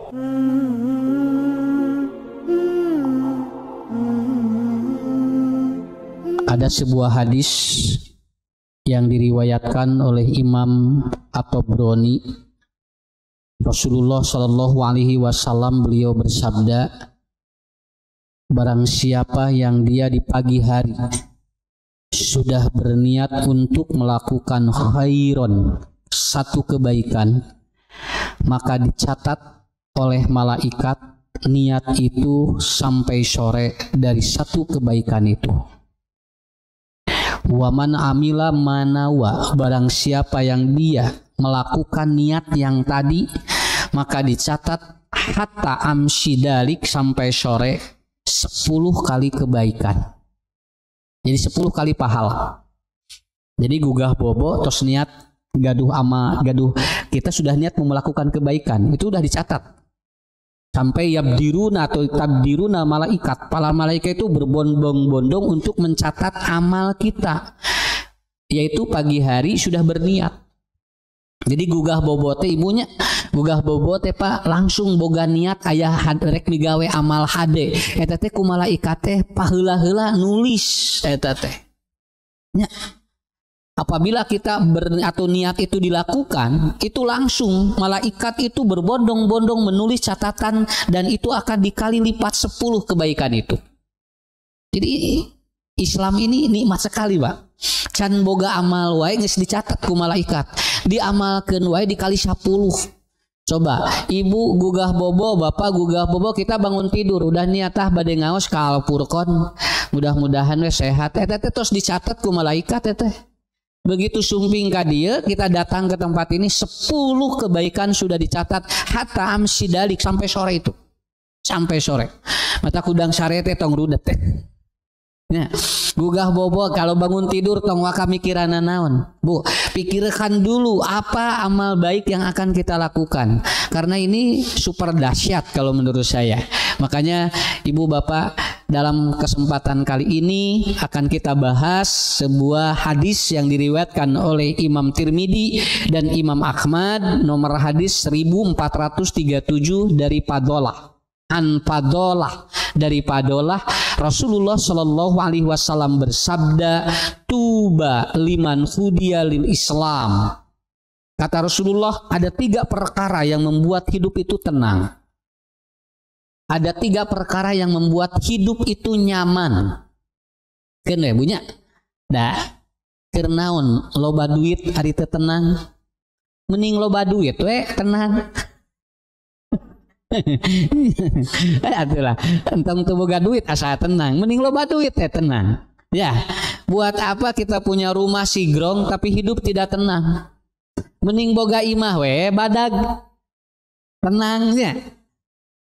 Ada sebuah hadis yang diriwayatkan oleh Imam At-Tabrani. Rasulullah Shallallahu Alaihi Wasallam beliau bersabda, barang siapa yang dia di pagi hari sudah berniat untuk melakukan khairon, satu kebaikan, maka dicatat oleh malaikat niat itu sampai sore dari satu kebaikan itu. Waman amila manawa, barang siapa yang dia melakukan niat yang tadi, maka dicatat hatta amsidalik, sampai sore 10 kali kebaikan. Jadi 10 kali pahala. Jadi gugah bobo terus niat gaduh kita sudah niat mau melakukan kebaikan, itu sudah dicatat. Sampai yabdiruna atau tabdiruna malaikat, para malaikat itu berbondong-bondong untuk mencatat amal kita, yaitu pagi hari sudah berniat. Jadi gugah bobote ibunya, gugah bobote pak langsung boga niat ayah rek migawe amal hade, eta teh ku malaikat teh paheula-heula nulis eta teh. Ya. Apabila kita atau niat itu dilakukan, itu langsung malaikat itu berbondong-bondong menulis catatan, dan itu akan dikali lipat 10 kebaikan itu. Jadi Islam ini nikmat sekali, Pak. Can boga amal wae geus dicatat ku malaikat. Diamalkeun wae dikali 10. Coba ibu gugah bobo, bapak gugah bobo, kita bangun tidur udah niatah bade ngaos ka Al-Furqan. Mudah-mudahan we sehat. Eta teh tos dicatat ku malaikat teh. Begitu sumping ka dieu, kita datang ke tempat ini 10 kebaikan sudah dicatat hatta amsidalik, sampai sore itu. Sampai sore. Mata kudang sare teh tong rudet teh. Ya, gugah bobo kalau bangun tidur tong waka mikiranna naon. Bu, pikirkan dulu apa amal baik yang akan kita lakukan. Karena ini super dahsyat kalau menurut saya. Makanya ibu bapak, dalam kesempatan kali ini akan kita bahas sebuah hadis yang diriwayatkan oleh Imam Tirmidzi dan Imam Ahmad, nomor hadis 1437 dari Padolah. An Padolah, dari Padolah, Rasulullah Shallallahu Alaihi Wasallam bersabda, tuba liman hudiya lil Islam. Kata Rasulullah, ada 3 perkara yang membuat hidup itu tenang. Ada 3 perkara yang membuat hidup itu nyaman. Kene bunya, dah kernaon loba duit hari teu tenang. Mending loba duit we tenang. Atulah, entong teu boga duit asa tenang. Mending loba duit teh tenang. Ya, buat apa kita punya rumah sigrong tapi hidup tidak tenang? Mending boga imah we badag. Tenangnya.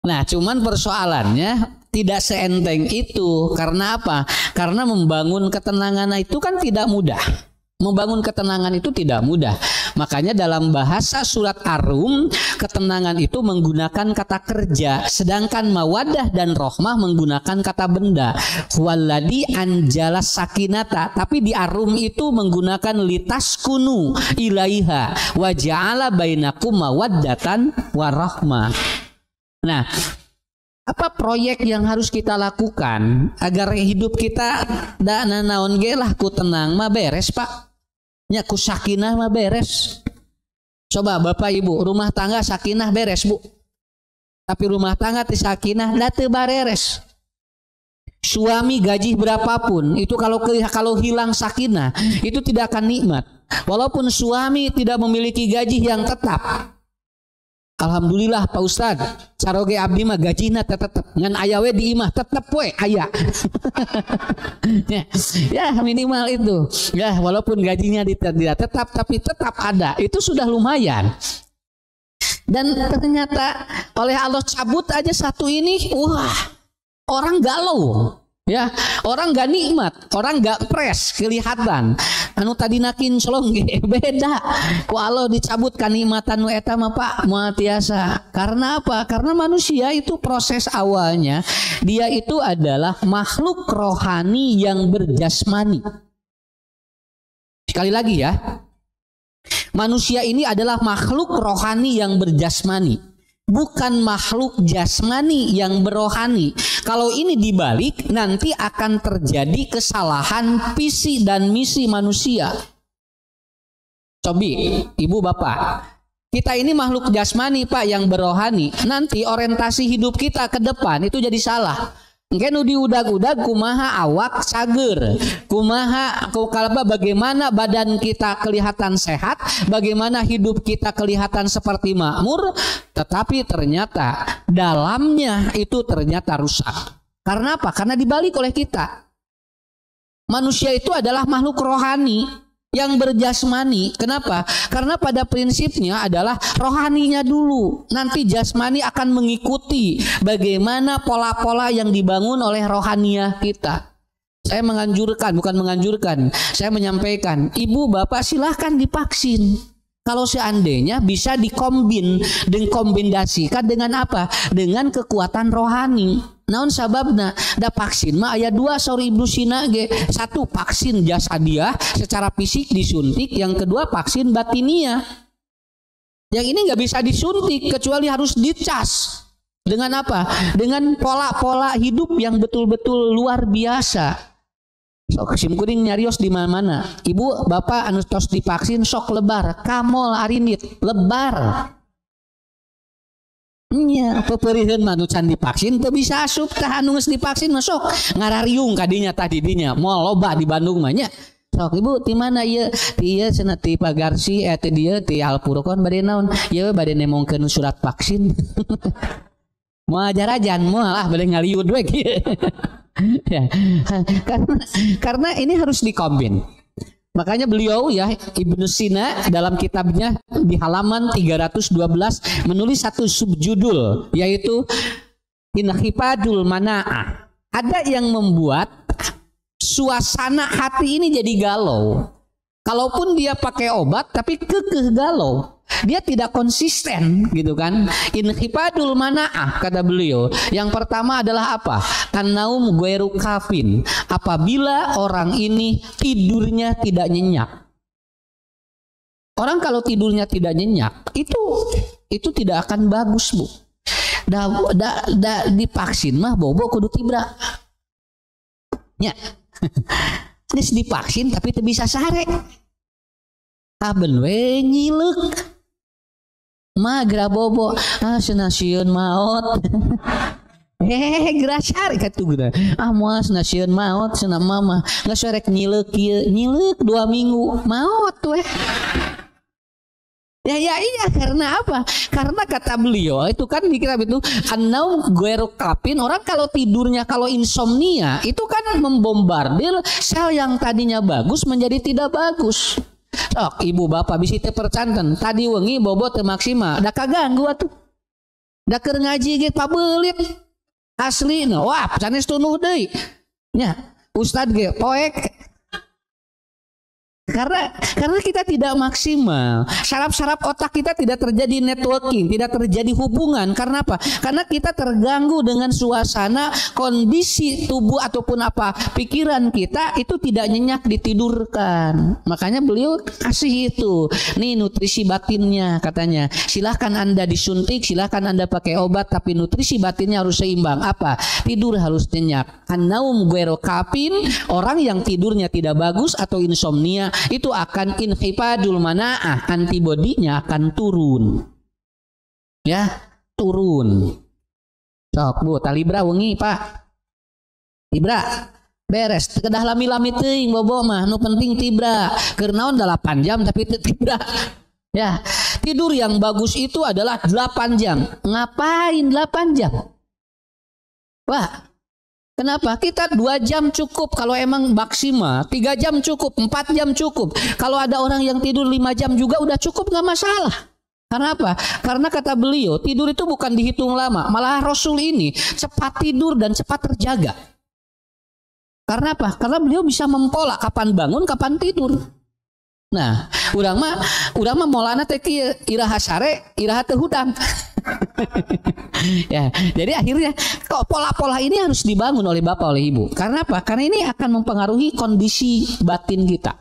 Nah, cuman persoalannya tidak seenteng itu. Karena apa? Karena membangun ketenangan itu kan tidak mudah. Membangun ketenangan itu tidak mudah. Makanya dalam bahasa surat Ar-Rum, ketenangan itu menggunakan kata kerja, sedangkan mawaddah dan rohmah menggunakan kata benda. Walladzi anjala sakinata, tapi di Ar-Rum itu menggunakan litaskunu ilaiha wa ja'ala bainakum mawaddatan wa rahmah. Nah, apa proyek yang harus kita lakukan agar hidup kita da naon ge lah ku tenang mah beres, Pak. Nya ku sakinah mah beres. Coba Bapak Ibu, rumah tangga sakinah beres, Bu. Tapi rumah tangga teu sakinah da teu bareres. Suami gaji berapapun, itu kalau hilang sakinah, itu tidak akan nikmat. Walaupun suami tidak memiliki gaji yang tetap. Alhamdulillah Pak Ustad, caroge abdi mah gajina tetep ngan aya we di imah tetep we aya. Ya minimal itu. Ya walaupun gajinya tidak tetap tapi tetap ada. Itu sudah lumayan. Dan ternyata oleh Allah cabut aja satu ini, wah, orang galau. Ya, orang gak nikmat, orang gak fresh kelihatan. Anu tadi nakin selongge beda. Ku Allah dicabut kanikmatan nu eta mah Pak moal tiasa. Karena apa? Karena manusia itu proses awalnya dia itu adalah makhluk rohani yang berjasmani. Sekali lagi ya. Manusia ini adalah makhluk rohani yang berjasmani. bukan makhluk jasmani yang berohani. Kalau ini dibalik, nanti akan terjadi kesalahan visi dan misi manusia. Cobi, ibu bapak, kita ini makhluk jasmani Pak yang berohani. Nanti orientasi hidup kita ke depan itu jadi salah. Mungkin diudag-udag kumaha awak sager, kumaha kalba bagaimana badan kita kelihatan sehat, bagaimana hidup kita kelihatan seperti makmur, tetapi ternyata dalamnya itu ternyata rusak. Karena apa? Karena dibalik oleh kita. Manusia itu adalah makhluk rohani yang berjasmani. Kenapa? Karena pada prinsipnya adalah rohaninya dulu. Nanti jasmani akan mengikuti bagaimana pola-pola yang dibangun oleh rohaniah kita. Saya menganjurkan, bukan menganjurkan, saya menyampaikan, ibu bapak silahkan divaksin. Kalau seandainya bisa dikombinasikan dengan apa? Dengan kekuatan rohani. Naon sababna da vaksin mah aya dua saur Ibnu Sina ge. Satu vaksin jasadiah secara fisik disuntik, yang kedua vaksin batiniah. Yang ini nggak bisa disuntik kecuali harus dicas. Dengan apa? Dengan pola-pola hidup yang betul-betul luar biasa. Sok sim kuring nyarios di mana-mana. Ibu bapak anu tos divaksin sok lebar, kamol arinit lebar. Nya peperieun mah nu can divaksin teu bisa asup tah anu geus divaksin masuk ngarariung kadinya tadi dinya moal loba di Bandung mah nya. Sok ibu ti mana ieu? Ti ieu cenah ti Pagarsi ti dieu ti Alpurkon bade naon? Ieu bade nemongkeun surat vaksin. Moal ajarajan moal ah bade ngaliud we kieu. Ya. Karena ini harus dikombin. Makanya beliau ya Ibnu Sina dalam kitabnya di halaman 312 menulis satu subjudul yaitu Inhifadul Mana'ah. Ada yang membuat suasana hati ini jadi galau. Kalaupun dia pakai obat tapi kekeh galau. Dia tidak konsisten gitu kan. Inhifadul Mana'ah kata beliau. Yang pertama adalah apa? An-naum ghairu kafin. Apabila orang ini tidurnya tidak nyenyak. Orang kalau tidurnya tidak nyenyak itu tidak akan bagus, Bu. Divaksin mah bobo kudu tibra. Nya. Geus divaksin tapi teu bisa sare. Aben we nyileuk. Magra bobo senasieun maot. Grasar katuh moal senasieun maot cenah mama geus rek nyileuk kieu nyileuk 2 minggu maot weh. Ya iya karena apa? Karena kata beliau itu kan di kitab itu an-naum ghairu kafin. Orang kalau tidurnya kalau insomnia itu kan membombardir sel yang tadinya bagus menjadi tidak bagus. Sok ibu bapak bisi teu percanten tadi wengi bobo teu maksimal da kaganggu atuh da keur ngaji ge pabeulit asli wah sanes tunuh deui nya ustad ge poek karena kita tidak maksimal, saraf-saraf otak kita tidak terjadi networking, tidak terjadi hubungan. Karena apa? Karena kita terganggu dengan suasana, kondisi tubuh ataupun apa pikiran kita itu tidak nyenyak ditidurkan. Makanya beliau kasih itu, nih nutrisi batinnya katanya. Silahkan Anda disuntik, silahkan Anda pakai obat, tapi nutrisi batinnya harus seimbang. Apa? Tidur harus nyenyak. An-naum ghairu kafin, orang yang tidurnya tidak bagus atau insomnia itu akan inhifadul mana'ah, antibodinya akan turun. Ya, turun. Sok Bu, talibra wengi Pak. Tibra beres, kedah lami-lami teuing bobo mah, nu penting tibra. Keur naon 8 jam tapi teu tibra. Ya, tidur yang bagus itu adalah 8 jam. Ngapain 8 jam? Wah, kenapa? Kita 2 jam cukup kalau emang maksimal, 3 jam cukup, 4 jam cukup. Kalau ada orang yang tidur 5 jam juga udah cukup, nggak masalah. Karena apa? Karena kata beliau tidur itu bukan dihitung lama, malah Rasul ini cepat tidur dan cepat terjaga. Karena apa? Karena beliau bisa mempola kapan bangun, kapan tidur. Nah, urang mah molana teh kieu iraha sare, iraha teu hudang. Ya, jadi akhirnya kok pola-pola ini harus dibangun oleh bapak oleh ibu. Karena apa? Karena ini akan mempengaruhi kondisi batin kita.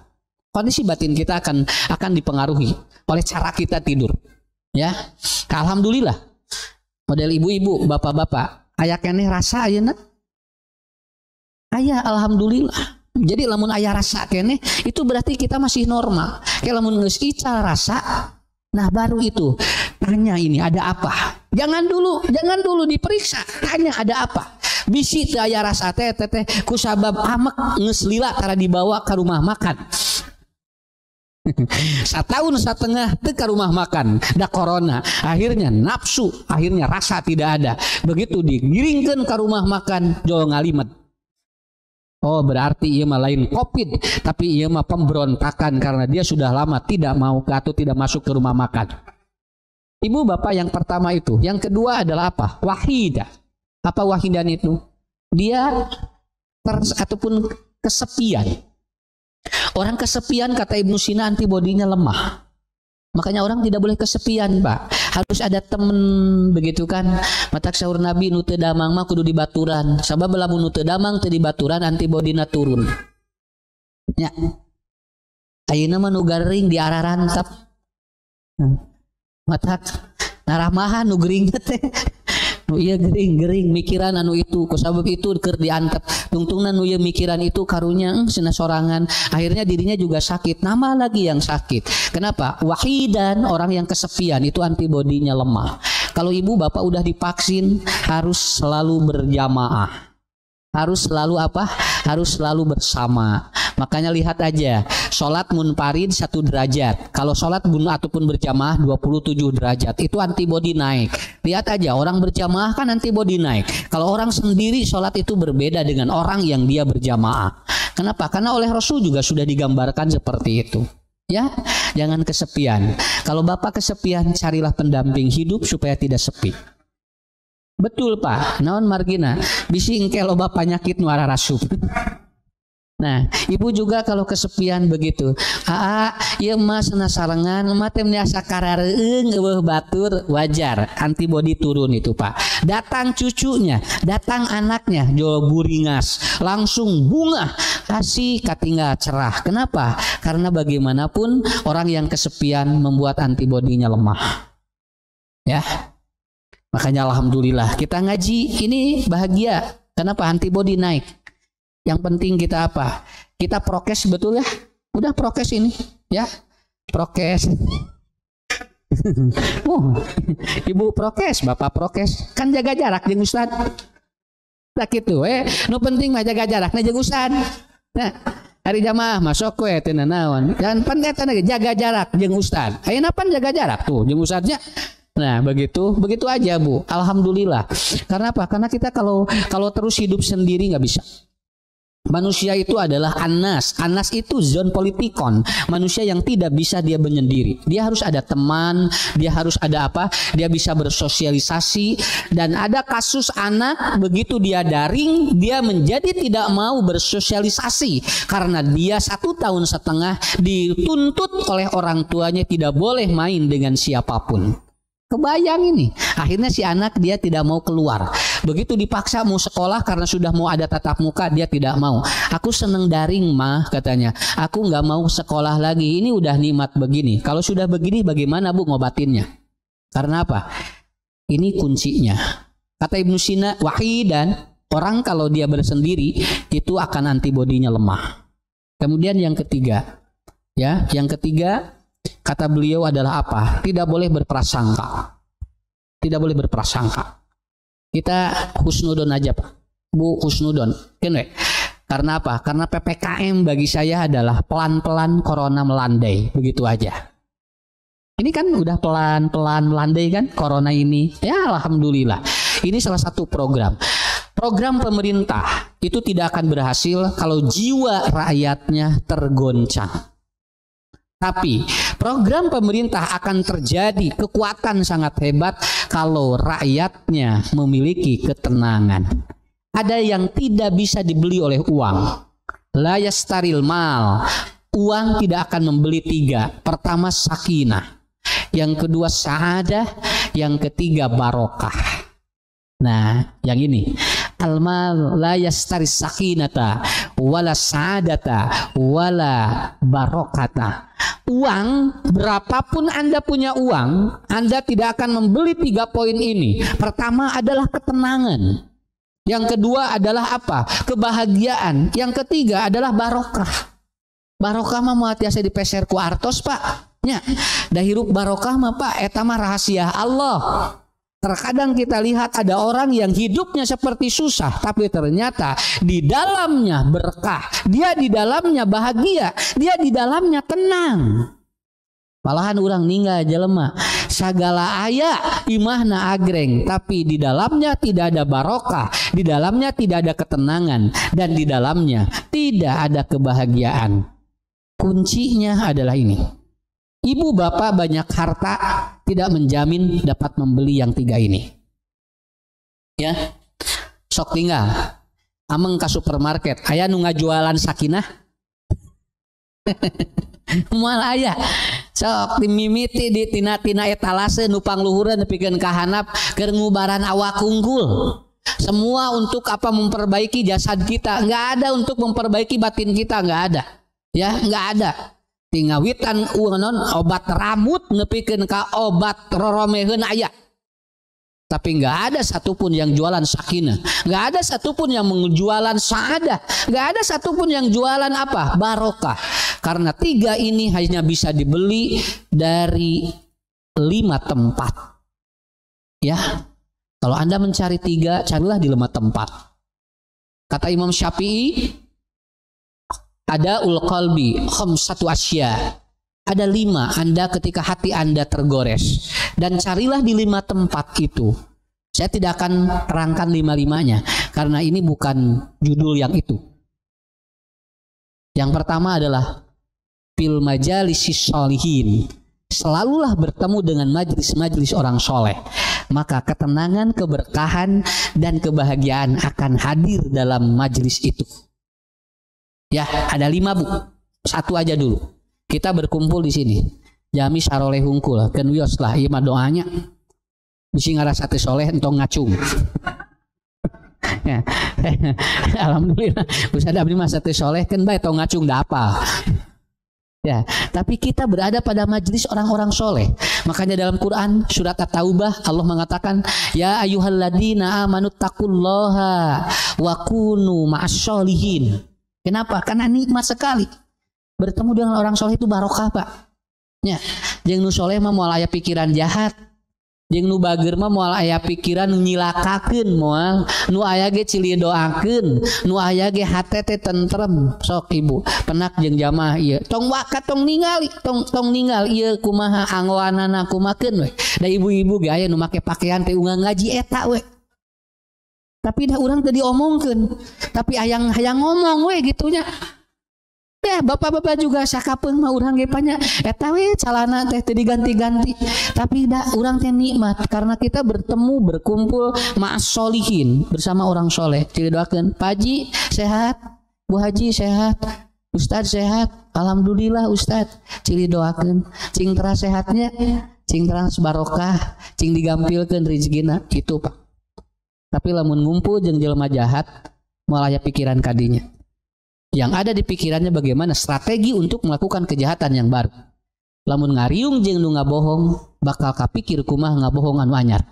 Kondisi batin kita akan dipengaruhi oleh cara kita tidur. Ya, alhamdulillah Model ibu-ibu, bapak-bapak, aya keneh rasa ayeuna? Aya, alhamdulillah. Jadi lamun aya rasa keneh itu berarti kita masih normal. Kayak lamun geus ical rasa, nah baru itu tanya ini ada apa. Jangan dulu diperiksa, tanya ada apa. Bisi teu aya rasa teh kusabab amek geus lila tara dibawa ke rumah makan. Setahun setengah teu ka rumah makan, da corona, akhirnya nafsu, akhirnya rasa tidak ada. Begitu digiringkeun ke rumah makan, jol ngalimet. Oh berarti ia mah lain COVID, tapi ia mah pemberontakan karena dia sudah lama tidak mau atau tidak masuk ke rumah makan. Ibu bapak yang pertama itu. Yang kedua adalah apa? Wahidah. Apa wahidan itu? Dia ataupun kesepian. Orang kesepian kata Ibnu Sina antibodinya lemah. Makanya orang tidak boleh kesepian, Pak. Harus ada temen begitu kan. Matak sahur Nabi nu teu damang mah kudu dibaturan. Sabab lamun nu teu damang teu dibaturan antibodina turun. Nya. Ayeuna mah nu garing diararantap. Matak naramahan nu gering teh. Nu ieu gering mikiran anu itu, kusabab itu keur diantep. Tungtungna nu ieu mikiran itu karunya cenah sorangan, akhirnya dirinya juga sakit, nama lagi yang sakit. Kenapa? Wahidan, orang yang kesepian itu antibodinya lemah. Kalau ibu bapak udah divaksin harus selalu berjamaah. Harus selalu apa? Harus selalu bersama. Makanya lihat aja, sholat munfarid 1 derajat. Kalau sholat ataupun berjamaah 27 derajat. Itu antibodi naik. Lihat aja, orang berjamaah kan antibodi naik. Kalau orang sendiri sholat itu berbeda dengan orang yang dia berjamaah. Kenapa? Karena oleh Rasul juga sudah digambarkan seperti itu. Ya, jangan kesepian. Kalau bapak kesepian, carilah pendamping hidup supaya tidak sepi. Betul Pak, naon margina bisi engke loba panyakit nu ararasup. Nah, ibu juga kalau kesepian begitu. Ieu mah cenah sarengan mah teh asa karareung eueuh batur, wajar, antibodi turun itu Pak. Datang cucunya, datang anaknya, jol buringas, langsung bunga, asih katinggal cerah. Kenapa? Karena bagaimanapun orang yang kesepian membuat antibodinya lemah. Ya. Makanya alhamdulillah kita ngaji ini bahagia. Kenapa? Antibodi naik. Yang penting kita apa? Kita prokes betul ya? Udah prokes ini ya? Prokes. Ibu prokes, bapak prokes. Kan jaga jarak jeung Ustad. Tak gitu nu penting mah jaga jarak na jeung Ustad. Nah, hari jamaah masuk we teu naon. Dan penting jaga jarak jeung Ustad. Ayeuna pan jaga jarak tuh jeung Ustadnya. Nah begitu aja Bu. Alhamdulillah. Karena apa? Karena kita kalau terus hidup sendiri nggak bisa. Manusia itu adalah anas. Anas itu zon politikon. Manusia yang tidak bisa dia menyendiri. Dia harus ada teman. Dia harus ada apa? Dia bisa bersosialisasi. Dan ada kasus anak begitu dia daring, dia menjadi tidak mau bersosialisasi karena dia 1,5 tahun dituntut oleh orang tuanya tidak boleh main dengan siapapun. Kebayang ini, akhirnya si anak dia tidak mau keluar. Begitu dipaksa mau sekolah karena sudah mau ada tatap muka, dia tidak mau. Aku seneng daring mah katanya. Aku nggak mau sekolah lagi. Ini udah nikmat begini. Kalau sudah begini bagaimana Bu ngobatinnya? Karena apa? Ini kuncinya. Kata Ibnu Sina, wahidan, orang kalau dia bersendiri itu akan antibodinya lemah. Kemudian yang ketiga, ya, yang ketiga. Kata beliau adalah apa? Tidak boleh berprasangka. Tidak boleh berprasangka. Kita husnudon aja Pak. Bu husnudon. Karena apa? Karena PPKM bagi saya adalah pelan-pelan corona melandai. Begitu aja. Ini kan udah pelan-pelan melandai kan corona ini. Ya alhamdulillah. Ini salah satu program. Program pemerintah itu tidak akan berhasil kalau jiwa rakyatnya tergoncang. Tapi program pemerintah akan terjadi kekuatan sangat hebat kalau rakyatnya memiliki ketenangan. Ada yang tidak bisa dibeli oleh uang. La yastaril mal. Uang tidak akan membeli 3. Pertama sakinah. Yang kedua sa'adah. Yang ketiga barokah. Nah yang ini. Al-mal la yastari sakinata wala sa'adata wala barokata. uang, berapapun Anda punya uang, Anda tidak akan membeli 3 poin ini. Pertama adalah ketenangan. Yang kedua adalah apa? Kebahagiaan. Yang ketiga adalah barokah. Barokah mah moal tiasa dipeser ku artos, Pak. Nya, da hirup barokah mah Pak, eta mah rahasia Allah. Terkadang kita lihat ada orang yang hidupnya seperti susah, tapi ternyata di dalamnya berkah, dia di dalamnya bahagia, dia di dalamnya tenang. Malahan orang ninggal jelema sagala aya imahna agreng, tapi di dalamnya tidak ada barokah, di dalamnya tidak ada ketenangan, dan di dalamnya tidak ada kebahagiaan. Kuncinya adalah ini. Ibu bapak banyak harta tidak menjamin dapat membeli yang 3 ini. Ya, sok tinggal. Ameng ke supermarket, aya nu ngajualan sakinah. Moal aya. Sok dimimiti di tina-tina etalase nu pangluhureun nepikeun ka handap keur ngubaran awak unggul. Semua untuk apa? Memperbaiki jasad kita. Enggak ada untuk memperbaiki batin kita, enggak ada. Ya, enggak ada. Tingawitan uanon obat rambut nepikeun ka obat roromeheun aya. Tapi enggak ada satupun yang jualan sakinah, enggak ada satupun yang menjualan saadah, enggak ada satupun yang jualan apa? Barokah. Karena 3 ini hanya bisa dibeli dari 5 tempat. Ya. Kalau Anda mencari 3, carilah di 5 tempat. Kata Imam Syafi'i, ada qalbi khamsatu asya. Ada 5 Anda ketika hati Anda tergores. Dan carilah di 5 tempat itu. Saya tidak akan terangkan 5-5-nya. Karena ini bukan judul yang itu. Yang pertama adalah fil majalisis sholihin. Selalulah bertemu dengan majlis-majlis orang soleh. Maka ketenangan, keberkahan, dan kebahagiaan akan hadir dalam majlis itu. Ya, ada 5 Bu. 1 aja dulu. Kita berkumpul di sini. Jami saroleh hungkul. Keun wios lah. Ieu mah doanya. Bisi ngarasa teh soleh entong ngacung. Ya. Alhamdulillah. Ustaz abdi mah teh soleh keun bae tong ngacung da apa. Ya, tapi kita berada pada majlis orang-orang soleh. Makanya dalam Quran surat At-Taubah Allah mengatakan, ya ayyuhalladzina amanu taqullaha wa kunu ma'asyolihin. Kenapa? Karena nikmat sekali bertemu dengan orang soleh itu barokah Pak. Ya, jeung nu soleh mah moal aya pikiran jahat, jeung nu bager mah moal aya pikiran nyilakakeun, moal nu aya ge cilidoakeun, nu aya ge hate teh tentrem. Sok ibu, penak jeung jamaah ieu. Tong wakat tong ningali, tong ningal ieu kumaha anggoanana kumakeun we. Da ibu-ibu ge aya nu make pakaian teh unggal ngaji eta we. Tapi dah orang tadi omongkeun, tapi hayang ngomong we gitunya. Ya bapak-bapak juga sakapeung mah urang ge panya eta we calana teh teu diganti-ganti. Tapi dah urang teh nikmat karena kita bertemu berkumpul ma'as sholihin bersama orang soleh. Didoakeun, Pak Haji sehat, Bu Haji sehat, Ustaz sehat, alhamdulillah Ustaz. Cili doakeun, cing tera sehatnya, cing tera barokah, cing digampilkeun rezekina gitu Pak. Tapi lamun ngumpul jeung jelema jahat moal aya pikiran kadinya. Yang ada di pikirannya bagaimana strategi untuk melakukan kejahatan yang baru. Lamun ngariung jeung nu ngabohong bakal kapikir kumaha ngabohong anu anyar.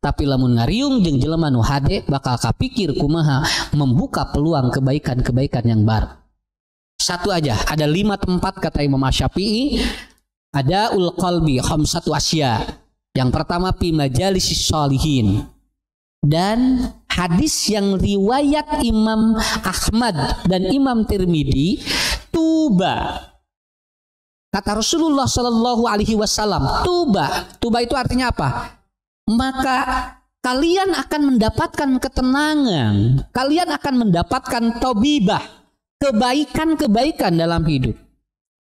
Tapi lamun ngariung jeung jelema nu hade bakal kapikir kumaha membuka peluang kebaikan-kebaikan yang baru. 1 aja, ada 5 tempat kata Imam Syafi'i. Ada qalbi khamsatu asya. Yang pertama fi majalisis sholihin. Dan hadis yang riwayat Imam Ahmad dan Imam Tirmidzi, tuba. Kata Rasulullah Shallallahu Alaihi Wasallam, tuba itu artinya apa? Maka kalian akan mendapatkan ketenangan, kalian akan mendapatkan tobibah, kebaikan-kebaikan dalam hidup.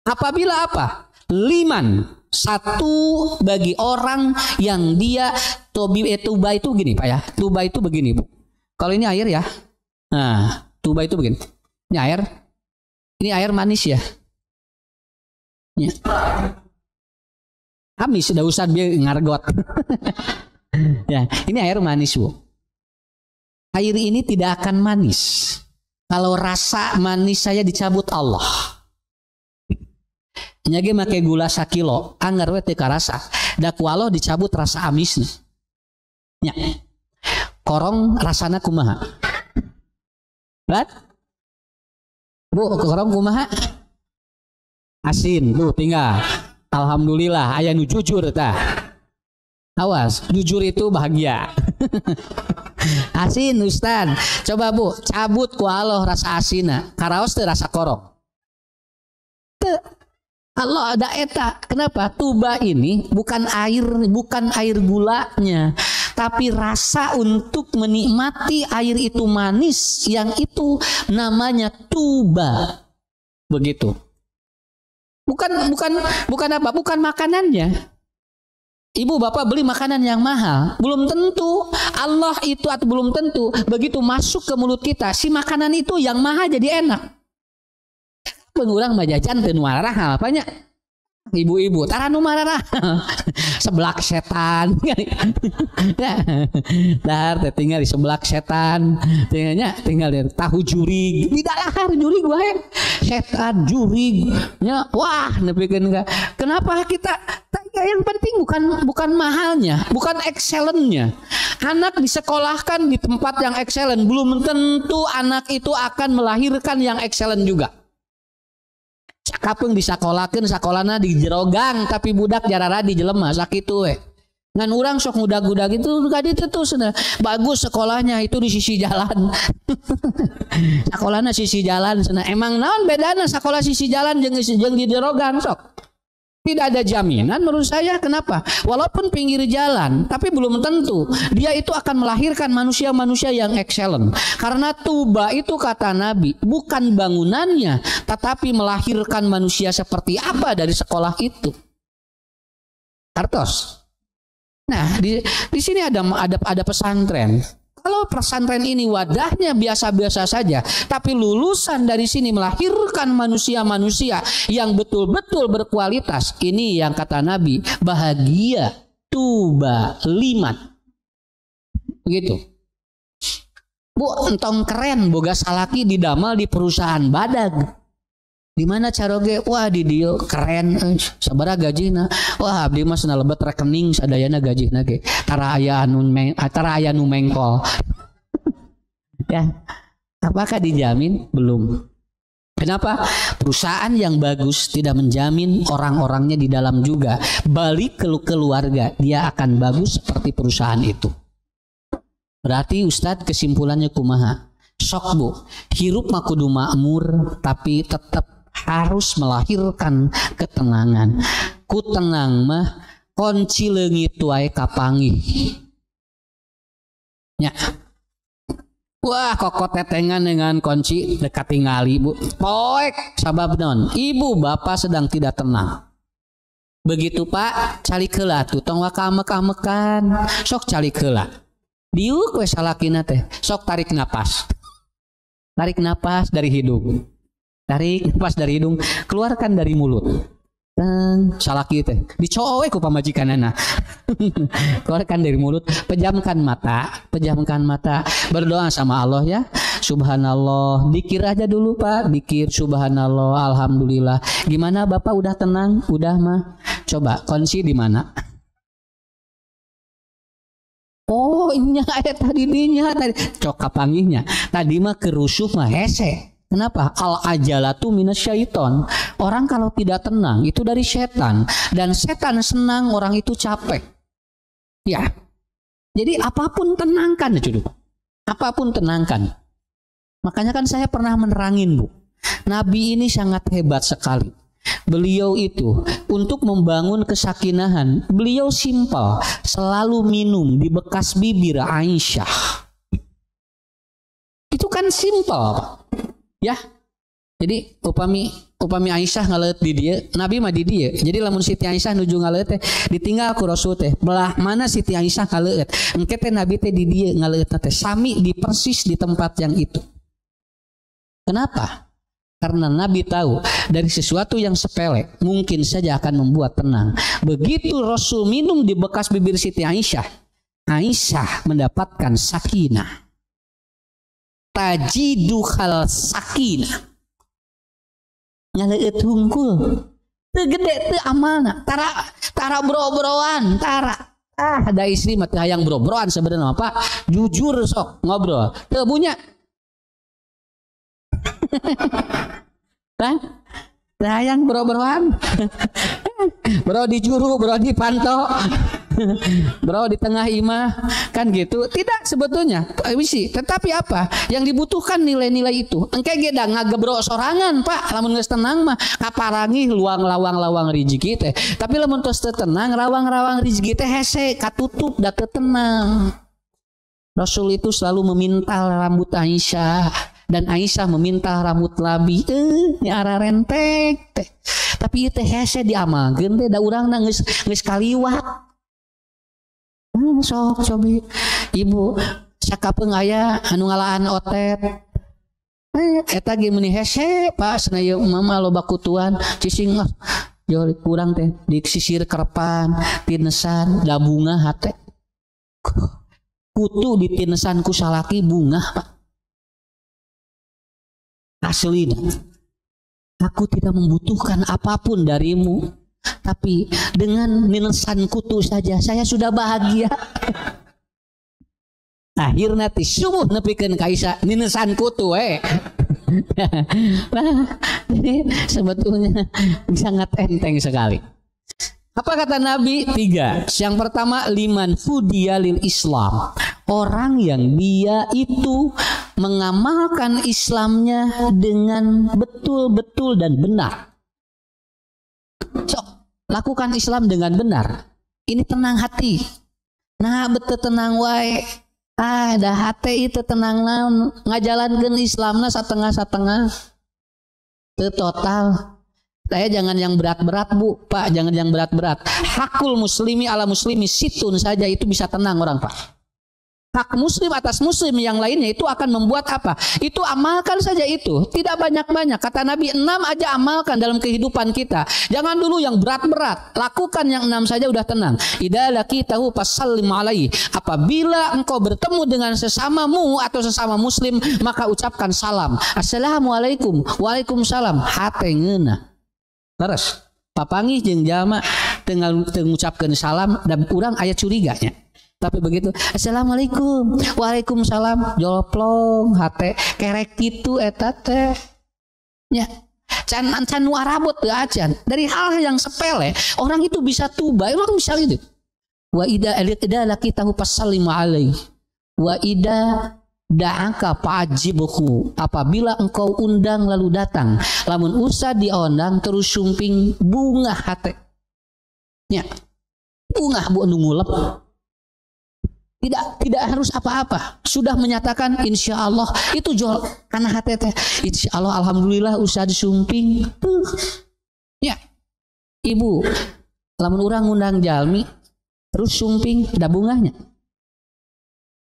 Apabila apa? Liman, 1 bagi orang yang dia tuba itu gini Pak ya. Tuba itu begini Bu. Kalau ini air ya. Nah, tuba itu begini. Ini air. Ini air manis ya. Ya. Amis sudah usah dia ngargot. Ya, ini air manis Bu. Air ini tidak akan manis kalau rasa manis saya dicabut Allah. Nyage make gula 1 kilo, anggar we teu karasa. Da ku Allah dicabut rasa amisna. Nya. Korong rasana kumaha? Bat? Bu, korong kumaha? Asin, tuh tinggal. Alhamdulillah, aya nu jujur tah. Awas, jujur itu bahagia. Asin Ustaz. Coba Bu, cabut ku Allah rasa asina. Karaos teu rasa korong. Allah ada eta. Kenapa? Tuba ini bukan air gulanya, tapi rasa untuk menikmati air itu manis, yang itu namanya tuba. Begitu. Bukan apa? Bukan makanannya. Ibu bapak beli makanan yang mahal, belum tentu Allah itu, atau belum tentu begitu masuk ke mulut kita si makanan itu yang mahal jadi enak. Pengurang majajan teu nu marah apanya? Ibu-ibu taranu marah seblak setan. Dahar teh tinggal di seblak setan, tinggal di tahu jurig. Di dahar jurig wae. Setan jurig. Nya wah nepikeun ka. Kenapa kita yang penting bukan mahalnya, bukan excellennya. Anak disekolahkan di tempat yang excellent, belum tentu anak itu akan melahirkan yang excellent juga. Sakapeng disakolahkeun sakolana di jerogang, tapi budak jarara di jelema sakitu we. Ngan urang sok ngudag-udag itu kadi teh tuh bagus sekolahnya itu di sisi jalan. Sakolana sisi jalan cenah. Emang naon bedana sekolah sisi jalan jeung di jerogang sok? Tidak ada jaminan menurut saya. Kenapa? Walaupun pinggir jalan, tapi belum tentu dia itu akan melahirkan manusia-manusia yang excellent. Karena tuba itu kata Nabi bukan bangunannya, tetapi melahirkan manusia seperti apa dari sekolah itu. Kartos. Nah, di sini ada pesantren. Kalau pesantren ini wadahnya biasa-biasa saja, tapi lulusan dari sini melahirkan manusia-manusia yang betul-betul berkualitas. Ini yang kata Nabi, bahagia, tuba, liman. Begitu. Bu, entong keren boga salaki didamel di perusahaan badag. Di mana caroge? Wah, di dia keren, sabaraha gajina. Wah, abdi mah cenah lebet rekening sadayana gajina ge. Tara aya nu mengkol. Ya. Apakah dijamin? Belum. Kenapa? Perusahaan yang bagus tidak menjamin orang-orangnya di dalam juga. Balik ke keluarga, dia akan bagus seperti perusahaan itu. Berarti Ustadz kesimpulannya kumaha? Sok Bu, hirup mah kudu makmur, tapi tetap harus melahirkan ketenangan. Ku tenang mah kunci leungit wae kapangih. Nya. Wah, kokot tetengan dengan kunci dekat tingali Bu. Poek sabab naon? Ibu bapak sedang tidak tenang. Begitu Pak, calik heula tuh tong wakamek-amekan. Sok calik heula. Diuk we salakina teh. Sok tarik napas. Tarik napas dari hidung. Tarik napas dari hidung, keluarkan dari mulut. Salaki teh dicowe ku pamajikanana. Keluarkan dari mulut, pejamkan mata, berdoa sama Allah ya. Subhanallah, dikir aja dulu Pak, dikir subhanallah, alhamdulillah. Gimana Bapak udah tenang? Udah mah. Coba kunci di mana? Oh, ini ayat tadi cok kapangihnya. Tadi mah kerusuh mah hese. Kenapa? Al-ajalatu minasyaiton. Orang kalau tidak tenang itu dari setan, dan setan senang orang itu capek. Ya. Jadi apapun tenangkan, cuy. Apapun tenangkan. Makanya kan saya pernah menerangin, Bu. Nabi ini sangat hebat sekali. Beliau itu untuk membangun kesakinahan, beliau simpel, selalu minum di bekas bibir Aisyah. Itu kan simpel, Pak. Ya, jadi upami Aisyah ngaleut di dia, Nabi mah di dia. Jadi lamun Siti Aisyah nuju ngaleut teh, ditinggal ku Rasul teh. Belah mana Siti Aisyah ngaleut? Engke teh Nabi teh di dia ngaleut teh sami di persis di tempat yang itu. Kenapa? Karena Nabi tahu dari sesuatu yang sepele mungkin saja akan membuat tenang. Begitu Rasul minum di bekas bibir Siti Aisyah, Aisyah mendapatkan sakinah. Tajiduhal sakinah. Nyaleut hungkul. teu gede teu amalna, tara bro-broan, tara. Ada istri mah teu hayang bro-broan sebenarnya Pak. Jujur sok ngobrol. Teu punya. Kan? Teu hayang bro-broan. Bro di juru, bro di panto. Bro di tengah imah kan gitu. Tidak sebetulnya tetapi apa yang dibutuhkan nilai-nilai itu engke ge da ngagebrok sorangan Pak lamun geus tenang mah kaparangi luang lawang rezeki teh tapi lamun tos teu tenang rawang-rawang rezeki teh hese katutup da teu tenang. Rasul itu selalu memintal rambut Aisyah dan Aisyah meminta rambut Nabi ara rentek teh tapi ieu teh hese diamalkeun teh da urangna geus kaliwat. Sok cobi ibu sakapeung aya anu ngalaan otet eta ge meuni hese Pak cenah mama loba kutuan cicing jol kurang teh di sisir kerepan tinesan da bunga hate kutu ditinesan ku salaki bunga Pak aslina aku tidak membutuhkan apapun darimu tapi dengan ninesan kutu saja saya sudah bahagia. Akhirnya ti sumuh nepikeun ka Aisyah ninesan kutu Nah, jadi sebetulnya sangat enteng sekali. Apa kata Nabi? 3. Yang pertama liman hudiya lil Islam. Orang yang dia itu mengamalkan Islamnya dengan betul-betul dan benar. Lakukan Islam dengan benar. Ini tenang hati. Nah betul tenang wae. Dah hati itu tenang naon ngajalankeun Islamna satengah-satengah. Teu total. Saya jangan yang berat-berat Bu, Pak, jangan yang berat-berat. Hakul muslimi ala muslimi situn saja itu bisa tenang orang Pak. Hak muslim atas muslim yang lainnya itu akan membuat apa? Itu amalkan saja itu. Tidak banyak-banyak. Kata Nabi 6 aja amalkan dalam kehidupan kita. Jangan dulu yang berat-berat. Lakukan yang 6 saja udah tenang. Idza laqitahu fasallim alaihi. Apabila engkau bertemu dengan sesamamu atau sesama muslim, maka ucapkan salam. Assalamualaikum. Waalaikumsalam. Hate ngeuna. Terus papangih jeung jalma teu ngucapkeun salam dan urang aya curiganya. Tapi begitu assalamualaikum waalaikumsalam joloplong hate kerek kitu eta teh ya can warabot teu acan dari hal yang sepele orang itu bisa tuba orang bisa gitu wa ida laqitahu fasallim alaihi wa ida da'aka fa'ajibhu apabila engkau undang lalu datang lamun usah diondang terus sumping bunga hate nya bunga bu anu ngulep. Tidak harus apa-apa. Sudah menyatakan insya Allah itu jual karena hati teh. Insya Allah alhamdulillah usah disumping. Ya, ibu, lamun urang ngundang jalmi terus sumping da bunganya.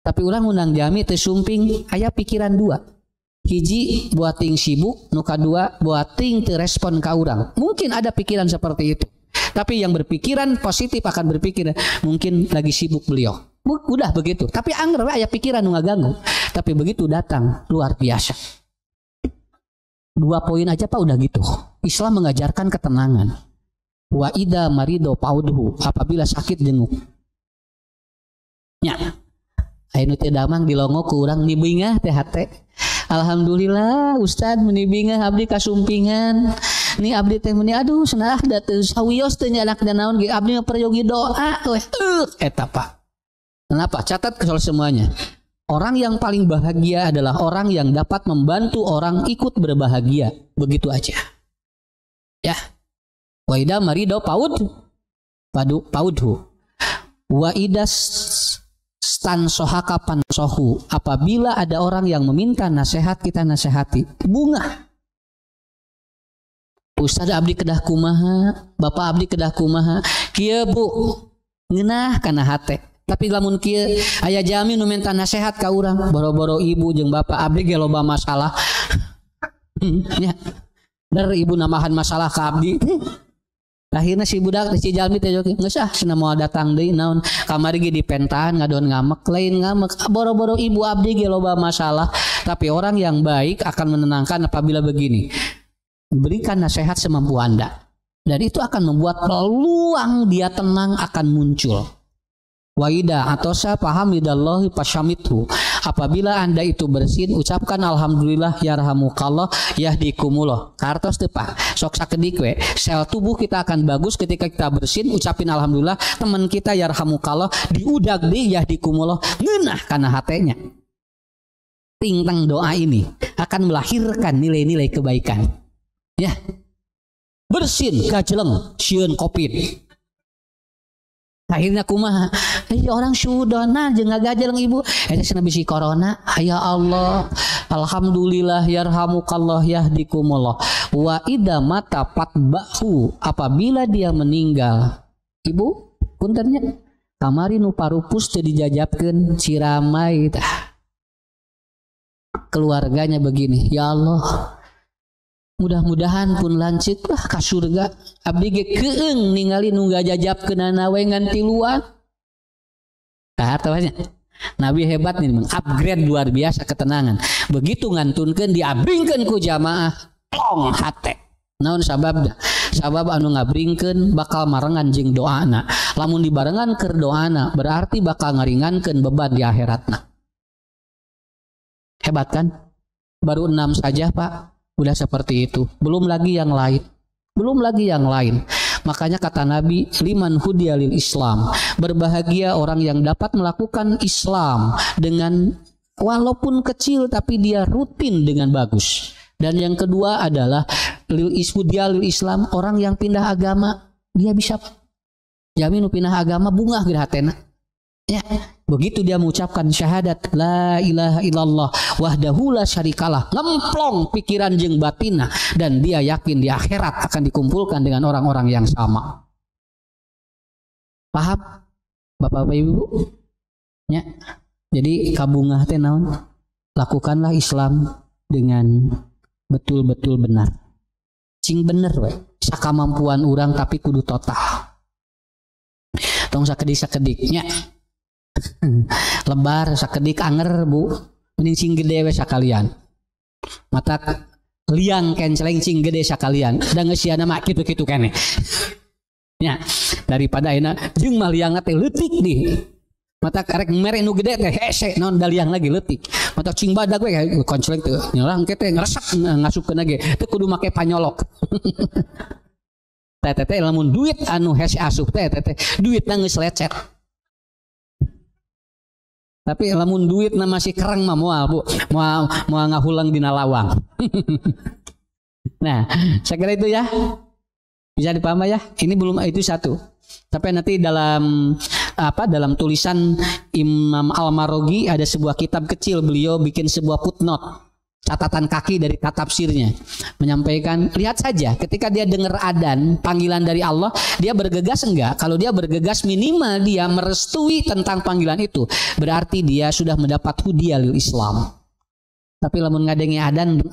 Tapi urang ngundang jalmi teu sumping aya pikiran 2. Hiji buat ting sibuk, nu kadua buat ting teu respon ka urang. Mungkin ada pikiran seperti itu. Tapi yang berpikiran positif akan berpikir mungkin lagi sibuk beliau. Udah begitu. Tapi angger aya pikiran nu ngaganggu. Tapi begitu datang luar biasa. 2 poin aja Pak udah gitu. Islam mengajarkan ketenangan. Wa idza marido paudhu apabila sakit jenguk. Nya. Anu teh damang dilongo ku urang nibingah teh hate. Alhamdulillah Ustad menibingah abdi kasumpingan. Ni abdi teh meni aduh cenah da teu sawios teh nya anak naon ge abdi peryogi doa weh. Eta Pak. Kenapa? Catat soal semuanya. Orang yang paling bahagia adalah orang yang dapat membantu orang ikut berbahagia. Begitu aja. Ya. Wa idza marido paudhu. Wa idza stansohaka pansohu. Apabila ada orang yang meminta nasihat kita nasihati. Bunga. Ustaz abdi kedah kumaha, Bapak abdi kedah kumaha. Kieu Bu, ngeunah kana hate. Tapi lamun kieu aya jami nu minta nasihat ka urang, boro-boro ibu jeung bapak abdi ge loba masalah. Nya. Der ibu namahan masalah ka abdi. Akhirna si budak si jalmi teh joki, geus cenah moal datang deui naon kamari ge dipentaan ngadon ngamek lain ngamek boro-boro ibu abdi ge loba masalah. Tapi orang yang baik akan menenangkan apabila begini. Berikan nasihat semampu Anda. Dan itu akan membuat peluang dia tenang akan muncul. Waida atau saya paham idallahi pasyamithu. Apabila Anda itu bersin, ucapkan alhamdulillah yarhamukallah yahdikumullah. Kartos teu Pak. Sok sakedik we. Sel tubuh kita akan bagus ketika kita bersin, ucapin alhamdulillah, teman kita yarhamukallah diudag di yahdikumullah ngeunah kana hatenya. Tingtang doa ini akan melahirkan nilai-nilai kebaikan. Ya. Bersin kajeleng sieun covid. Akhirnya kumaha orang sudona jeung ngagajeleng ibu eta cenah bisi corona. Ya Allah, alhamdulillah yarhamukallah yahdikumullah. Wa idza mata patbahu, apabila dia meninggal, ibu puntennya kamari nu parupus teu dijajabkeun ciramai tah. Keluarganya begini, ya Allah, mudah-mudahan pun lanceuk lah ka surga. Abdi ge keung ningali nu ngajajabkeunana we ngan tiluan. Tah tawanya. Nabi hebat nih, mengupgrade luar biasa ketenangan. Begitu ngantunkeun diabringkeun ku jamaah, plong hate. Naon sababna? Sabab anu ngabringkeun bakal marengan jeung doana. Lamun dibarengan keur doana, berarti bakal ngaringankeun beban di akhiratna. Hebat kan? Baru 6 saja Pak. Udah seperti itu. Belum lagi yang lain. Makanya kata Nabi, liman hudiyalil Islam, berbahagia orang yang dapat melakukan Islam dengan walaupun kecil tapi dia rutin dengan bagus. Dan yang kedua adalah lil hudiyalil Islam, orang yang pindah agama, dia bisa jamin pindah agama bungah ge hatena. Ya, begitu dia mengucapkan syahadat la ilaha illallah wahdahu la syarikalah, ngemplong pikiran jeung batinna, dan dia yakin di akhirat akan dikumpulkan dengan orang-orang yang sama. Paham Bapak Ibu? Ya. Jadi kabungah teh naon? Lakukanlah Islam dengan betul-betul benar. Cing bener we. Sakamampuan urang tapi kudu total. Tong sakedik-sakediknya. Lebar sakedik anger Bu, mending cing gede we sakalian. Mata liang kenceleng cing gede sakalian. Da ngeusiana mah kitu-kitu keneh. Ya, daripada ayeuna jeung mah liang teh leutik di. Mata karek mere nu gede teh hese naon da liang lagi leutik. Mata cing badag we konceleng teh nyerang ke teh ngresek ngasupkeun ge teu kudu make panyolok. Teh lamun duit anu hese asup teh duitna geus lecet. Tapi lamun duitna masih kereng mah moal Bu, moal ngahulang dina lawang. Nah, saya kira itu ya. Bisa dipahami ya? Ini belum itu satu. Tapi nanti dalam tulisan Imam Al-Marogi ada sebuah kitab kecil, beliau bikin sebuah footnote, catatan kaki dari tafsirnya, menyampaikan, lihat saja ketika dia dengar adzan panggilan dari Allah, dia bergegas enggak? Kalau dia bergegas, minimal dia merestui tentang panggilan itu, berarti dia sudah mendapat hudiyalil Islam. Tapi lamun ngadengi adzan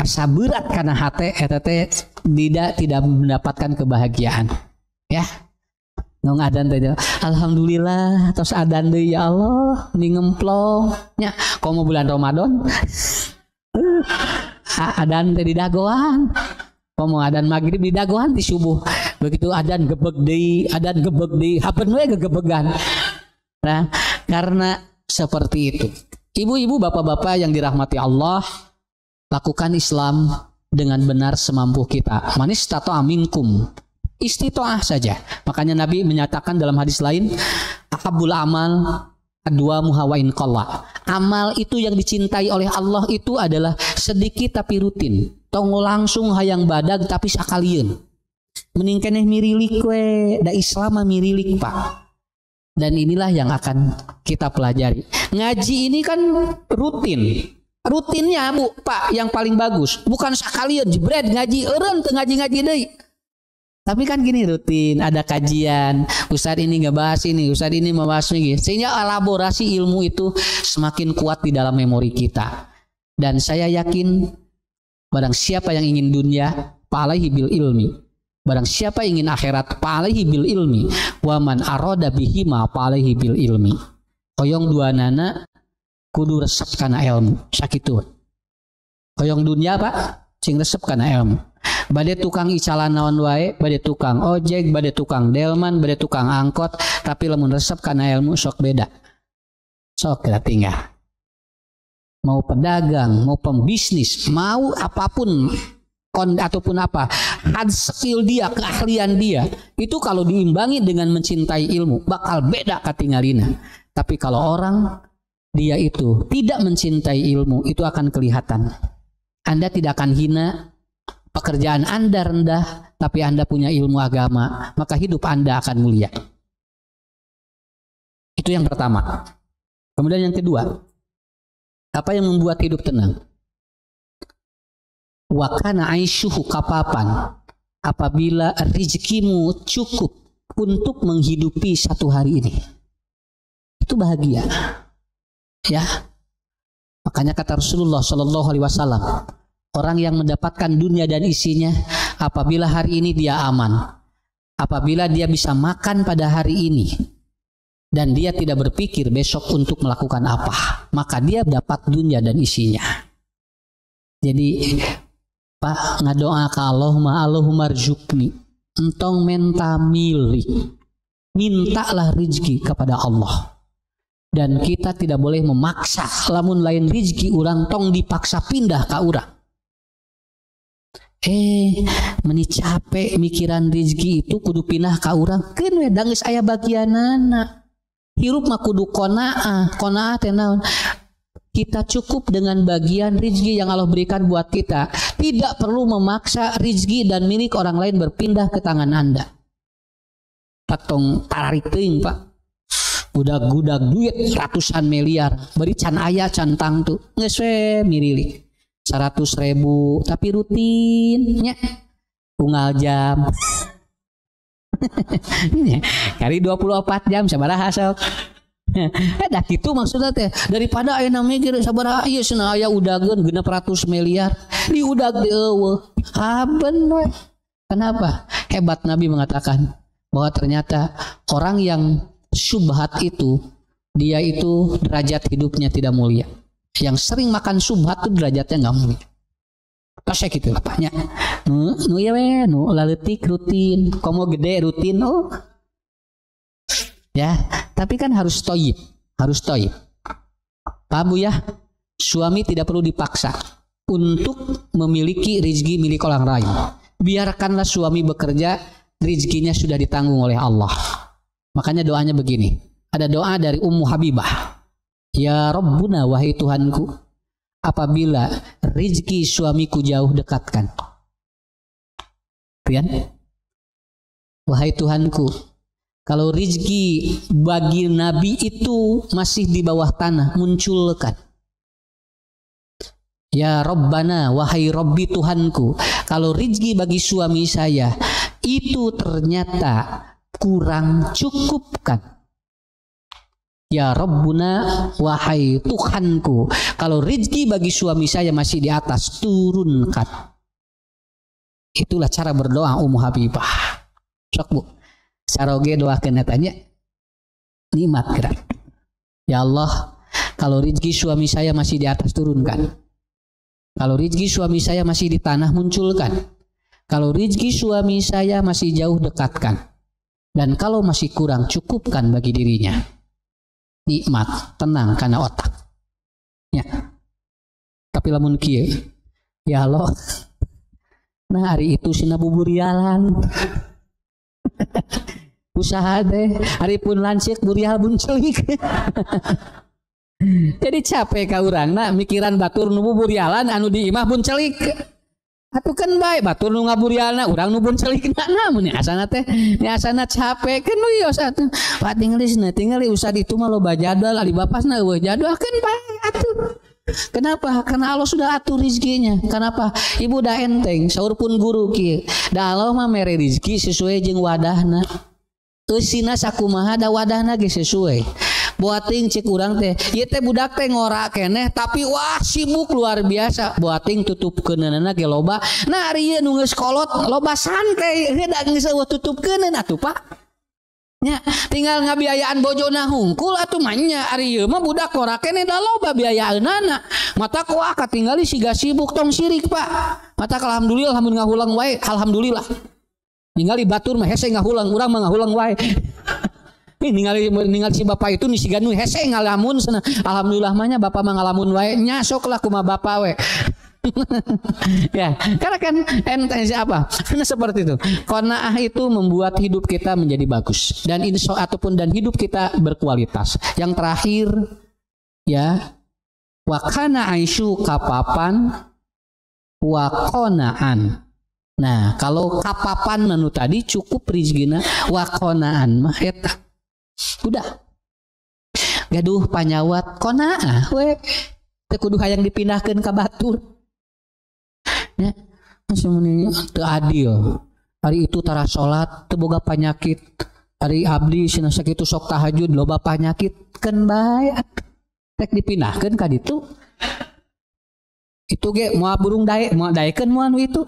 asa berat karena hate eta teh tidak mendapatkan kebahagiaan. Ya. Ngong adzan teh alhamdulillah tos adzan deui ya Allah, ngemplong nya komo bulan Ramadan. Adzan teh di dagoan. Komo adzan maghrib di dagoan di subuh. Begitu adzan gebeg deui, hapeun we gegebegan. Nah, karena seperti itu. Ibu-ibu, bapak-bapak yang dirahmati Allah, lakukan Islam dengan benar semampu kita. Man istata'a minkum, istitoah saja. Makanya Nabi menyatakan dalam hadis lain, ahabbul amal adwamuha wa in qalla. Amal itu yang dicintai oleh Allah itu adalah sedikit tapi rutin. Tong langsung hayang badag tapi sakalieun. Mending keneh mirilik we, da Islam mah mirilik Pak. Dan inilah yang akan kita pelajari. Ngaji ini kan rutin. Rutinnya Bu, Pak, yang paling bagus. Bukan sekalian jebret ngaji eureun teu ngaji-ngaji deui. Tapi kan gini rutin, ada kajian, Ustaz ini ngebahas ini, Ustaz ini membahas ini. Sehingga elaborasi ilmu itu semakin kuat di dalam memori kita. Dan saya yakin barang siapa yang ingin dunia, fa'alaihi bil ilmi. Barang siapa ingin akhirat, fa'alaihi bil ilmi. Wa man arada bihi ma fa'alaihi bil ilmi. Koyong duanana kudu resep kana ilmu. Sakitu. Koyong dunia Pak, cing resep kana ilmu. Bade tukang icalan naon wae, bade tukang ojek, bade tukang delman, bade tukang angkot, tapi lamun resep kana ilmu sok beda. Sok kita tinggal. Mau pedagang, mau pembisnis, mau apapun ataupun apa, skill dia, keahlian dia, itu kalau diimbangi dengan mencintai ilmu bakal beda katingalina. Tapi kalau orang dia itu tidak mencintai ilmu, itu akan kelihatan. Anda tidak akan hina, pekerjaan Anda rendah, tapi Anda punya ilmu agama, maka hidup Anda akan mulia. Itu yang pertama. Kemudian yang kedua, apa yang membuat hidup tenang? Wa kana aisyuhu kapapan, apabila rezekimu cukup untuk menghidupi satu hari ini, itu bahagia, ya. Makanya kata Rasulullah Shallallahu Alaihi Wasallam, orang yang mendapatkan dunia dan isinya, apabila hari ini dia aman, apabila dia bisa makan pada hari ini, dan dia tidak berpikir besok untuk melakukan apa, maka dia dapat dunia dan isinya. Jadi Pak ngadoa ka Allahumma rzuqni, entong menta milih, mintalah rezeki kepada Allah. Dan kita tidak boleh memaksa, lamun lain rezeki urang tong dipaksa pindah ka urang. Meni capek mikiran rezeki itu kudu pindah ka urang, keun we da geus aya bagianana. Hirup mah kudu qanaah teh naon? Kita cukup dengan bagian rezeki yang Allah berikan buat kita. Tidak perlu memaksa rezeki dan milik orang lain berpindah ke tangan Anda. Patong tararik teuing, Pak. Budak-budak duit ratusan miliar, beri can aya can tangtu. Geus we mirili. 100.000 tapi rutinnya unggal jam. Kali 24 jam sabaraha sok. Dah gitu maksudnya teh, daripada aya mikir sabaraha ieu cenah aya udageun 600 miliar diudag di eueuh haben we. Kenapa? Hebat Nabi mengatakan bahwa ternyata orang yang syubhat itu, dia itu derajat hidupnya tidak mulia. Yang sering makan syubhat itu derajatnya nggak mulia. Pasnya gitu apanya? Nu ya we, nu laletik rutin, komo gede rutin, oh. Ya, tapi kan harus toyib, harus toyib. Paham Bu ya? Suami tidak perlu dipaksa untuk memiliki rezeki milik orang lain. Biarkanlah suami bekerja, rezekinya sudah ditanggung oleh Allah. Makanya doanya begini. Ada doa dari Ummu Habibah. Ya Rabbuna, wahai Tuhanku, apabila rezeki suamiku jauh, dekatkan. Kan? Wahai Tuhanku, kalau rezeki bagi Nabi itu masih di bawah tanah, munculkan. Ya Rabbana, wahai Rabbi Tuhanku, kalau rezeki bagi suami saya itu ternyata kurang, cukupkan. Ya Rabbuna, wahai Tuhanku, kalau rezeki bagi suami saya masih di atas, turunkan. Itulah cara berdoa Ummu Habibah. Sok Bu, saroge doakeun tanya nikmat gerak. Ya Allah, kalau rezeki suami saya masih di atas, turunkan. Kalau rezeki suami saya masih di tanah, munculkan. Kalau rezeki suami saya masih jauh, dekatkan. Dan kalau masih kurang, cukupkan bagi dirinya. Nikmat, tenang karena otak. Ya. Tapi lamun kieu, ya Allah, nah hari itu sina bubur jalan. Usaha deh, hari pun lancik burial buncelik. Jadi capek ka urang na mikiran batur nu bubur jalan anu di imah buncelik. Atukeun bae batur nu ngaburialna urang nu buncelikna namun asana teh ni asana capek kan wios atuh. Pak tinggali usah itu mah loba jadwal ali bapasna eueuh jadwalkeun bae atuh. Kenapa? Karena Allah sudah atur rezekinya. Kenapa? Ibu dah enteng saur pun guru kieu. Da Allah mah mere rezeki sesuai jeung wadahna. Eusina sakumaha da wadahna ge sesuai. Boating cek urang teh, ieu teh budak teh ngora keneh tapi wah sibuk luar biasa. Boating tutupkeunana ge loba. Nah ari ieu nu geus kolot loba santai, da geus eueuh tutupkeun atuh Pak. nya tinggal ngabiayaan bojona hungkul atuh manya ari ieu mah budak korak keneh da loba biayaeunana mata kuah katinggali siga sibuk tong sirik Pak mata alhamdulillah lamun ngahulang wae alhamdulillah ningali batur mah hese ngahulang urang mah ngahulang wae ningali si bapak itu nih siga nu hese ngalamun sana alhamdulillah mah nya bapak mah ngalamun wae nya sok lah kumaha bapak we ya karena kan apa karena seperti itu qanaah itu membuat hidup kita menjadi bagus dan hidup kita berkualitas. Yang terakhir ya wa kana aisyu kapapan wa qanaan. Nah kalau kapapan manu tadi cukup rizkina wa qanaan mah eta udah gaduh panyawat qanaah we teu kudu hayang dipindahkeun ka batur ya semuanya teu adil hari itu tara salat teu boga panyakit hari abdi cenah sakitu sok tahajud loba panyakit keun bae rek dipindahkeun ka ditu itu ge moal burung dae moal daekeun moal nu itu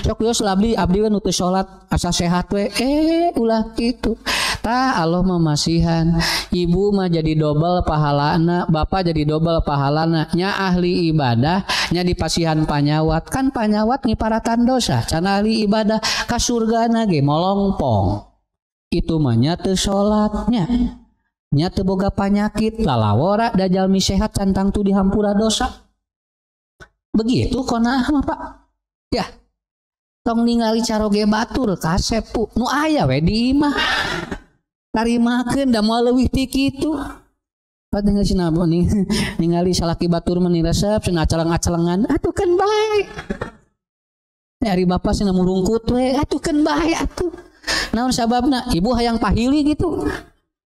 sok yos abdi we nu teu salat asa sehat we ulah kitu tah Allah memasihan ibu mah jadi dobel pahalana bapak jadi dobel pahalana nya ahli ibadah nya dipasihan panyawat kan panyawat ngiparatan dosa can ahli ibadah ka surgana ge molongpong itu mah nya teu salatnya nya teu boga panyakit lalawora da jalmi sehat cantang tu dihampura dosa begitu qanaah mah Pak ya tong ningali caroge batur kasepu nu aya we di imah tarimakeun da moal leuwih ti kitu padahal cenah ningali salaki batur meni resep cenah acalang-acalengan atuh keun bae ari bapak cenah murungkut we atuh keun bae atuh naon sababna ibu hayang pahili gitu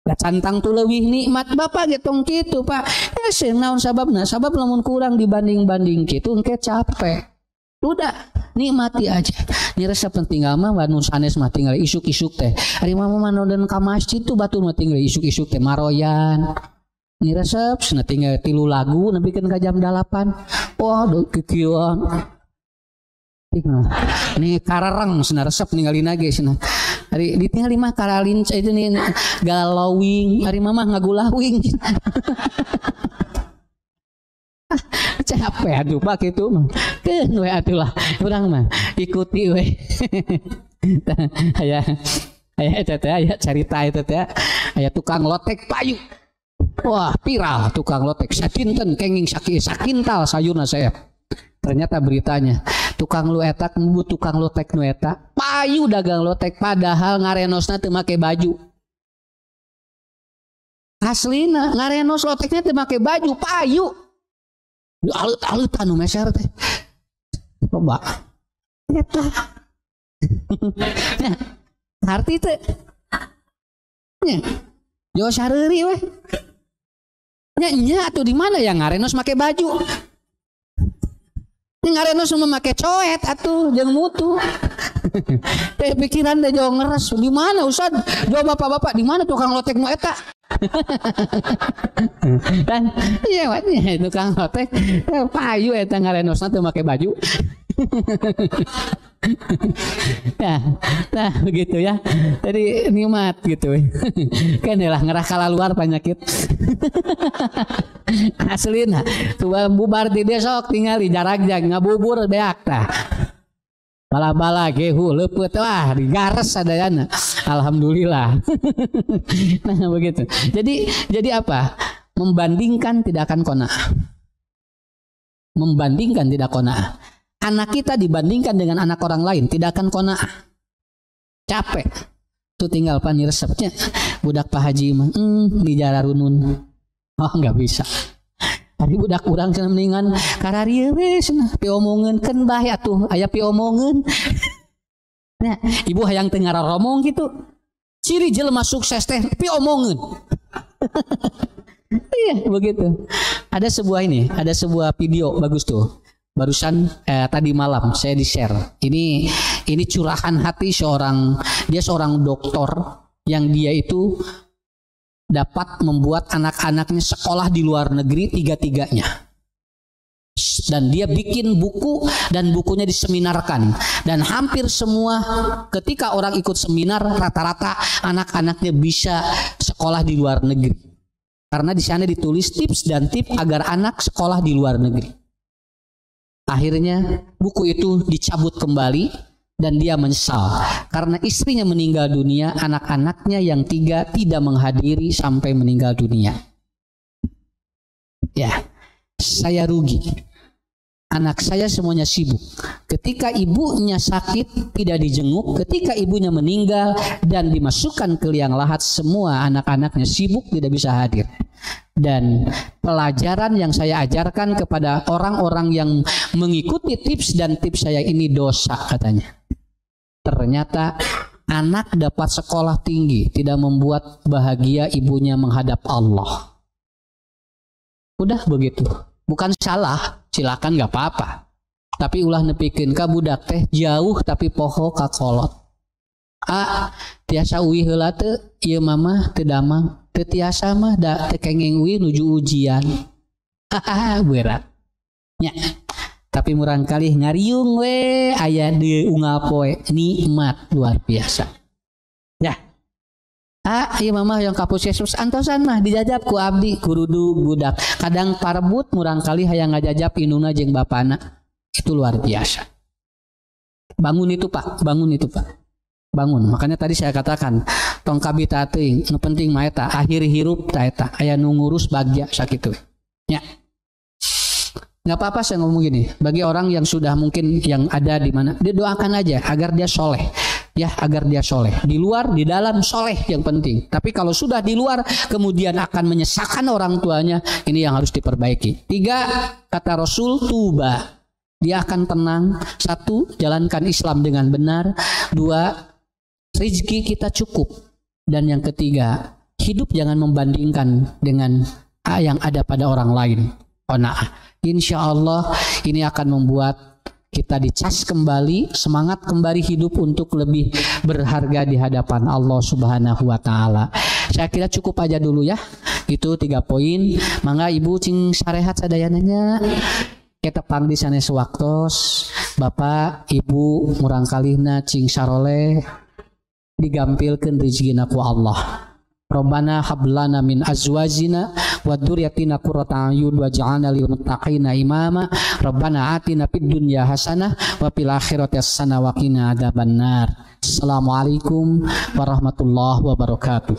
da cantang tu leuwih nikmat bapak ge tong kitu Pak hese naon sababna sabab lamun kurang dibanding-banding kitu engke capek udah nikmati aja ini resep tinggal mah wanu sanes mah tinggal isuk-isuk teh ari mah manoden ka masjid tuh batur mah tinggal isuk-isuk teh maroyan ini resep cenah tinggal 3 lagu nepikeun ka jam 8 wah kikieuan ini karareng cenah resep ninggalina ge cenah ari ditinggal mah karalin itu nih galawing ari mah ngagulawing capek aduh Pak gitu mah keun we atuh lah urang mah ikuti we aya eta teh aya carita eta teh aya tukang lotek payu wah viral tukang lotek sakinten kenging sakintal sayurna saya ternyata beritanya tukang lu eta ngebut tukang lotek nu eta payu dagang lotek padahal ngarenosna teu make baju aslina ngarenos loteknya teu make baju payu alut-alutan nu meser teh coba eta nya arti teh nya yo sareuri we nya atuh di mana yang ngarenos make baju ngarenos mah make coet atuh jeung mutu teh pikiran teh jauh ngeres di mana Ustad jauh bapak-bapak di mana tukang lotek nu eta dan iya watnya tukang lotek payu eta ngarenosna teu make baju nah begitu ya jadi nikmat gitu kan lah ngerah kala luar penyakit aslina tuh bubar di besok tinggal di jarak ngabubur beak tah bala-bala gehu leupet wah digares sadayana alhamdulillah nah begitu jadi apa membandingkan tidak akan qanaah membandingkan tidak qanaah anak kita dibandingkan dengan anak orang lain tidak akan qanaah capek tuh tinggal pani resepnya budak Pak Haji mah di Jararunun oh nggak bisa hari budak urang cenah mendingan kararieu we cenah piomongeun keun bae atuh aya piomongeun nah ibu hayang teu ngararomong gitu ciri jelema sukses teh piomongeun iya begitu ada sebuah video bagus tuh barusan tadi malam saya di-share ini curahan hati seorang dokter yang dia itu dapat membuat anak-anaknya sekolah di luar negeri tiga-tiganya tips dan dia bikin buku dan bukunya diseminarkan, dan hampir semua ketika orang ikut seminar rata-rata anak-anaknya bisa sekolah di luar negeri karena di sana ditulis tips dan tips agar anak sekolah di luar negeri. Akhirnya buku itu dicabut kembali dan dia menyesal karena istrinya meninggal dunia, anak-anaknya yang 3 tidak menghadiri sampai meninggal dunia. Ya, saya rugi. Anak saya semuanya sibuk. Ketika ibunya sakit tidak dijenguk, ketika ibunya meninggal dan dimasukkan ke liang lahat, semua anak-anaknya sibuk tidak bisa hadir. Dan pelajaran yang saya ajarkan kepada orang-orang yang mengikuti tips dan tips saya ini dosa katanya. Ternyata anak dapat sekolah tinggi tidak membuat bahagia ibunya menghadap Allah. Udah begitu, bukan salah, silakan nggak apa-apa. Tapi ulah nepikeun ka budak teh jauh tapi poho ka kolot. Tiasa uwi heula teu ieu mama teu damang, teu tiasa mah da teu kengeng uwi nuju ujian. Berat. Nya. Tapi murang kali ngariung we aya di unggal poe, nikmat luar biasa. Ya. Iya mama yang kapus Yesus antosan mah dijajab ku abdi kurudu budak. Kadang parebut murang kali hayang ngajajab indungna jeung bapana. Itu luar biasa. Bangun itu Pak, bangun itu Pak. Bangun. Makanya tadi saya katakan tong kabita teuing nu penting mah eta akhir hirup ta eta aya nu ngurus bagja sakitu. Nya. Enggak apa-apa saya ngomong gini, bagi orang yang sudah mungkin yang ada di mana, dia doakan aja agar dia soleh. Ya, agar dia soleh. Di luar, di dalam soleh yang penting. Tapi kalau sudah di luar, kemudian akan menyesakan orang tuanya, ini yang harus diperbaiki. 3, kata Rasul, tuba. Dia akan tenang. 1, jalankan Islam dengan benar. 2, rezeki kita cukup. Dan yang ketiga, hidup jangan membandingkan dengan yang ada pada orang lain. Insya Allah ini akan membuat kita dicas kembali, semangat kembali hidup untuk lebih berharga di hadapan Allah Subhanahu wa taala. Saya kira cukup aja dulu ya. Itu 3 poin. Mangga Ibu cing sarehat sadayananya. Kita pang di sana sewaktos. Bapak, Ibu murang kalihna cing saroleh digampilkeun rezekina ku Allah. Rabbana hablana min azwajina wa dzurriyyatina qurrata a'yun waj'alna lil muttaqina imama. Rabbana atina fid dunya hasanah wa fil akhirati hasanah wa qina adzabannar. Assalamualaikum warahmatullahi wabarakatuh.